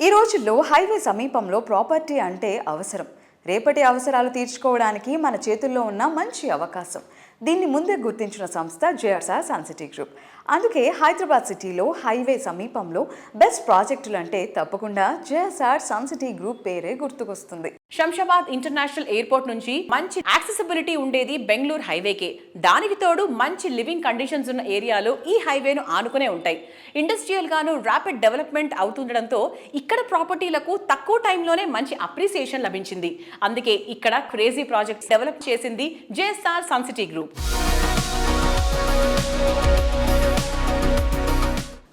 ఈ రోజుల్లో హైవే సమీపంలో ప్రాపర్టీ అంటే అవసరం. రేపటి అవసరాలు తీర్చుకోవడానికి మన చేతుల్లో ఉన్న మంచి అవకాశం. దీన్ని ముందే గుర్తించిన సంస్థ జేఎస్ఆర్ సన్సిటీ గ్రూప్. అందుకే హైదరాబాద్ సిటీలో హైవే సమీపంలో బెస్ట్ ప్రాజెక్టులు అంటే తప్పకుండా జేఎస్ఆర్ సన్సిటీ గ్రూప్ పేరే గుర్తుకొస్తుంది. శంషాబాద్ ఇంటర్నేషనల్ ఎయిర్పోర్ట్ నుంచి మంచి యాక్సెసిబిలిటీ ఉండేది బెంగళూరు హైవేకే. దానికి తోడు మంచి లివింగ్ కండిషన్స్ ఉన్న ఏరియాలు ఈ హైవేను ఆనుకునే ఉంటాయి. ఇండస్ట్రియల్ గాను ర్యాపిడ్ డెవలప్మెంట్ అవుతుండడంతో ఇక్కడ ప్రాపర్టీలకు తక్కువ టైంలోనే మంచి అప్రిసియేషన్ లభించింది. అందుకే ఇక్కడ క్రేజీ ప్రాజెక్ట్స్ డెవలప్ చేసింది JSR Suncity group.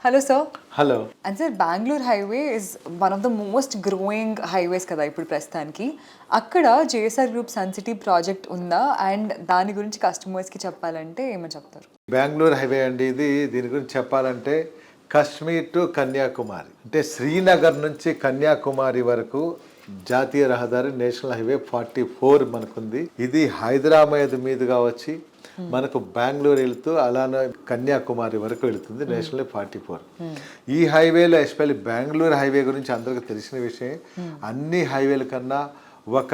Hello sir. Hello. And sir, Bangalore Highway is one of the most growing highways kada ippudu prastaniki. Akkada JSR Group Sun City project unda and దాని గురించి customers కి చెప్పాలంటే ఏమని చెప్తారు? Bengaluru highway అండి ఇది. దీని గురించి చెప్పాలంటే కాశ్మీర్ టు కన్యాకుమారి అంటే శ్రీనగర్ నుంచి కన్యాకుమారి వరకు జాతీయ రహదారి నేషనల్ హైవే 44 మనకుంది. ఇది హైదరాబాద్ మీదుగా వచ్చి మనకు బెంగళూరు వెళుతూ అలానే కన్యాకుమారి వరకు వెళుతుంది నేషనల్ 44. ఈ హైవేలో ఎస్పెషల్లీ బెంగళూరు హైవే గురించి అందరికీ తెలిసిన విషయం. అన్ని హైవేల కన్నా ఒక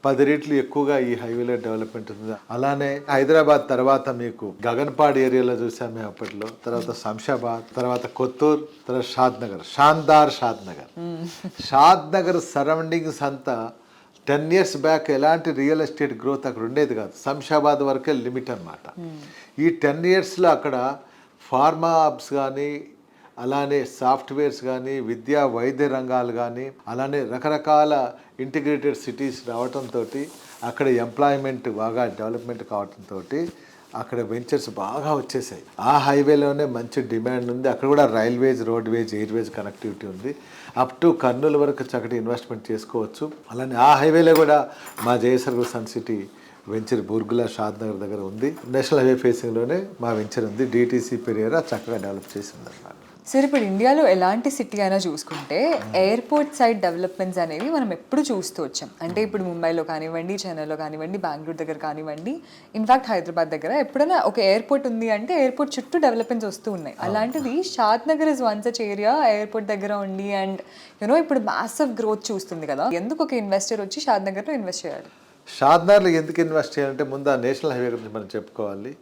10 రెట్లు ఎక్కువగా ఈ హైవేలో డెవలప్మెంట్ ఉంది. అలానే హైదరాబాద్ తర్వాత మీకు గగన్పాడ్ ఏరియాలో చూసాం మేము అప్పట్లో, తర్వాత శంషాబాద్, తర్వాత కొత్తూర్, తర్వాత షాద్ నగర్ సరౌండింగ్స్ అంతా 10 years బ్యాక్ ఎలాంటి రియల్ ఎస్టేట్ గ్రోత్ అక్కడ ఉండేది కాదు. శంషాబాద్ వరకే లిమిట్ అనమాట. ఈ 10 yearsలో అక్కడ ఫార్మా హబ్స్ కానీ, అలానే సాఫ్ట్వేర్స్ కానీ, విద్యా వైద్య రంగాలు కానీ, అలానే రకరకాల ఇంటిగ్రేటెడ్ సిటీస్ రావడంతో అక్కడ ఎంప్లాయ్మెంట్ బాగా డెవలప్మెంట్ కావడంతో అక్కడ వెంచర్స్ బాగా వచ్చేసాయి. ఆ హైవేలోనే మంచి డిమాండ్ ఉంది. అక్కడ కూడా రైల్వేస్, రోడ్వేజ్, ఎయిర్వేజ్ కనెక్టివిటీ ఉంది. అప్ టు కర్నూలు వరకు చక్కటి ఇన్వెస్ట్మెంట్ చేసుకోవచ్చు. అలానే ఆ హైవేలో కూడా మా JSR group sun city venture Burgula Shadnagar దగ్గర ఉంది. నేషనల్ హైవే ఫేసింగ్లోనే మా వెంచర్ ఉంది. డిటీసీ పెరియరా చక్కగా డెవలప్ చేసింది అన్నమాట. సార్, ఇప్పుడు ఇండియాలో ఎలాంటి సిటీ అయినా చూసుకుంటే ఎయిర్పోర్ట్ సైడ్ డెవలప్మెంట్స్ అనేవి మనం ఎప్పుడు చూస్తూ వచ్చాం. అంటే ఇప్పుడు ముంబైలో కానివ్వండి, చెన్నైలో కానివ్వండి, బెంగళూరు దగ్గర కానివ్వండి, ఇన్ఫాక్ట్ హైదరాబాద్ దగ్గర ఎప్పుడైనా ఒక ఎయిర్పోర్ట్ ఉంది అంటే ఎయిర్పోర్ట్ చుట్టూ డెవలప్మెంట్స్ వస్తూ ఉన్నాయి. అలాంటిది Shadnagar is one such area airport దగ్గర ఉండి అండ్ యూనో ఇప్పుడు మ్యాసివ్ గ్రోత్ చూస్తుంది కదా. ఎందుకు ఒక ఇన్వెస్టర్ వచ్చి షాద్ నగర్లో ఇన్వెస్ట్ చేయాలి? షాద్ నగర్లో ఎందుకు ఇన్వెస్ట్ చేయాలంటే ముందు ఆ నేషనల్ హైవే గురించి మనం చెప్పుకోవాలి.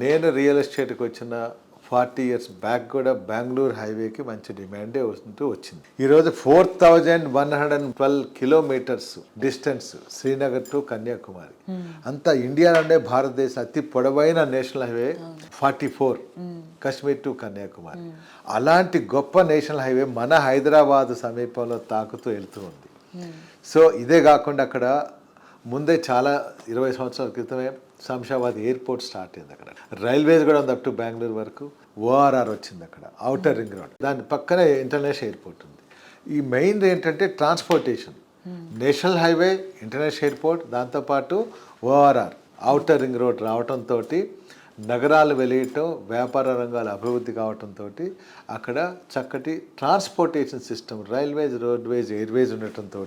నేను రియల్ ఎస్టేట్కి వచ్చిన 40 years బ్యాక్ కూడా బెంగళూరు హైవేకి మంచి డిమాండే వస్తుంటూ వచ్చింది. ఈరోజు 4112 kilometers distance Srinagar to Kanyakumari. అంతా ఇండియాలోనే భారతదేశం అతి పొడవైన national highway 44 Kashmir to Kanyakumari. అలాంటి గొప్ప నేషనల్ హైవే మన హైదరాబాద్ సమీపంలో తాకుతూ వెళ్తూ ఉంది. సో ఇదే కాకుండా అక్కడ ముందే చాలా 20 సంవత్సరాల క్రితమే శంషాబాద్ ఎయిర్పోర్ట్ స్టార్ట్ అయింది. అక్కడ రైల్వేస్ కూడా ఉంది అప్ టు బెంగళూరు వరకు. ఓఆర్ఆర్ వచ్చింది అక్కడ, అవుటర్ రింగ్ రోడ్, దాని పక్కనే ఇంటర్నేషనల్ ఎయిర్పోర్ట్ ఉంది. ఈ మెయిన్ ఏంటంటే transportation, national highway, international airport, దాంతోపాటు ఓఆర్ఆర్ అవుటర్ రింగ్ రోడ్ రావడంతో నగరాలు వెలియటం, వ్యాపార రంగాల అభివృద్ధి కావడంతో అక్కడ చక్కటి transportation system, railways, roadways, Airways ఉండటంతో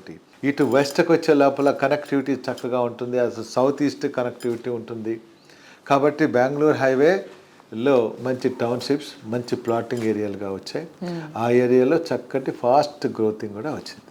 ఇటు వెస్ట్కి వచ్చే లోపల కనెక్టివిటీ చక్కగా ఉంటుంది, అసలు సౌత్ ఈస్ట్ కనెక్టివిటీ ఉంటుంది. కాబట్టి బెంగళూరు హైవేలో మంచి టౌన్షిప్స్, మంచి ప్లాటింగ్ ఏరియాలుగా వచ్చాయి. ఆ ఏరియాలో చక్కటి ఫాస్ట్ గ్రోతింగ్ కూడా వచ్చింది.